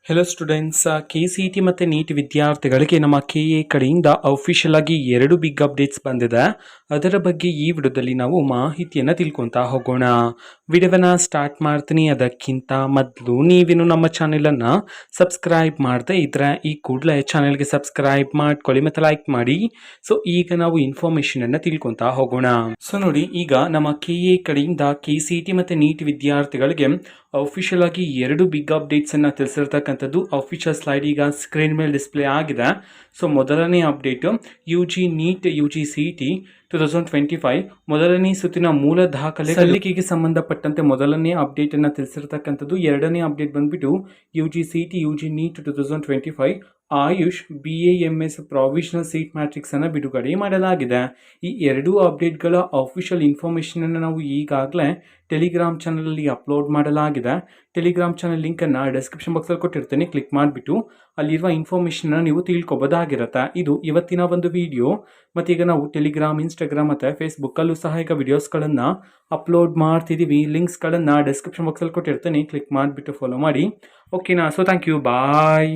Hello students, K C T ಮತ್ತು neat ವಿದ್ಯಾರ್ಥಿಗಳಿಗೆ ನಮ್ಮ ಕೆ ಎ ಕಡೆಯಿಂದ ಅಫಿಷಿಯಲ್ ಆಗಿ 2 ಬಿಗ್ ಅಪ್ಡೇಟ್ಸ್ ಬಂದಿದೆ. ಅದರ ಬಗ್ಗೆ ಈ ವಿಡಿಯೋದಲ್ಲಿ ನಾವು ಮಾಹಿತಿಯನ್ನು ತಿಳ್ಕೊತಾ ಹೋಗೋಣ. ವಿಡಿಯೋವನ್ನು ಸ್ಟಾರ್ಟ್ ಮಾಡ್ತೀನಿ. ಅದಕ್ಕಿಂತ ಮೊದಲು ನೀವೇನು ನಮ್ಮ ಚಾನೆಲನ್ನು ಸಬ್ಸ್ಕ್ರೈಬ್ ಮಾಡದೇ ಇದ್ರೆ ಈ ಕೂಡಲೇ ಚಾನೆಲ್ಗೆ ಸಬ್ಸ್ಕ್ರೈಬ್ ಮಾಡ್ಕೊಳ್ಳಿ ಮತ್ತು ಲೈಕ್ ಮಾಡಿ. ಸೊ ಈಗ ನಾವು ಇನ್ಫಾರ್ಮೇಷನನ್ನು ತಿಳ್ಕೊತಾ ಹೋಗೋಣ. ಸೊ ನೋಡಿ, ಈಗ ನಮ್ಮ ಕೆ ಎ ಕಡೆಯಿಂದ ಕೆ ಸಿ ಟಿ ಮತ್ತು ನೀಟ್ ವಿದ್ಯಾರ್ಥಿಗಳಿಗೆ ಅಫಿಷಿಯಲ್ ಆಗಿ 2 ಬಿಗ್ ಅಪ್ಡೇಟ್ಸ್ ಅನ್ನು ತಿಳಿಸಿರ್ತಕ್ಕಂಥದ್ದು ಅಫಿಷಿಯಲ್ ಸ್ಲೈಡ್ ಈಗ ಸ್ಕ್ರೀನ್ ಮೇಲೆ ಡಿಸ್ಪ್ಲೇ ಆಗಿದೆ. ಸೊ ಮೊದಲನೇ update U G neat U G C T 2025 ಮೊದಲನೇ ಸುತ್ತಿನ ಮೂಲ ದಾಖಲೆ ಸಲ್ಲಿಕೆಗೆ ಸಂಬಂಧಪಟ್ಟಂತೆ ಮೊದಲನೇ ಅಪ್ಡೇಟ್ ಅನ್ನು ತಿಳಿಸಿರ್ತಕ್ಕಂಥದ್ದು. ಎರಡನೇ ಅಪ್ಡೇಟ್ ಬಂದ್ಬಿಟ್ಟು U G C T U G neat 2025 AYUSH BAMS provisional seat matrix ಅನ್ನು ಬಿಡುಗಡೆ ಮಾಡಲಾಗಿದೆ. ಈ ಎರಡೂ ಅಪ್ಡೇಟ್ಗಳ ಅಫಿಷಿಯಲ್ ಇನ್ಫಾರ್ಮೇಷನ್ ಅನ್ನು ನಾವು ಈಗಾಗಲೇ ಟೆಲಿಗ್ರಾಮ್ ಚಾನಲಲ್ಲಿ ಅಪ್ಲೋಡ್ ಮಾಡಲಾಗಿದೆ. ಟೆಲಿಗ್ರಾಮ್ ಚಾನಲ್ ಲಿಂಕನ್ನು ಡಿಸ್ಕ್ರಿಪ್ಷನ್ ಬಾಕ್ಸಲ್ಲಿ ಕೊಟ್ಟಿರ್ತೀನಿ. ಕ್ಲಿಕ್ ಮಾಡಿಬಿಟ್ಟು ಅಲ್ಲಿರುವ ಇನ್ಫಾರ್ಮೇಷನ್ನ ನೀವು ತಿಳ್ಕೊಬೋದಾಗಿರುತ್ತೆ. ಇದು ಇವತ್ತಿನ ಒಂದು ವಿಡಿಯೋ. ಮತ್ತು ಈಗ ನಾವು ಟೆಲಿಗ್ರಾಮ್, ಇನ್ಸ್ಟಾಗ್ರಾಮ್ ಮತ್ತು ಫೇಸ್ಬುಕ್ಕಲ್ಲೂ ಸಹ ಈಗ ವಿಡಿಯೋಸ್ಗಳನ್ನು ಅಪ್ಲೋಡ್ ಮಾಡ್ತಿದ್ದೀವಿ. ಲಿಂಕ್ಸ್ಗಳನ್ನು ಡಿಸ್ಕ್ರಿಪ್ಷನ್ ಬಾಕ್ಸಲ್ಲಿ ಕೊಟ್ಟಿರ್ತೀನಿ. ಕ್ಲಿಕ್ ಮಾಡಿಬಿಟ್ಟು ಫಾಲೋ ಮಾಡಿ. ಓಕೆನಾ? So thank you, bye.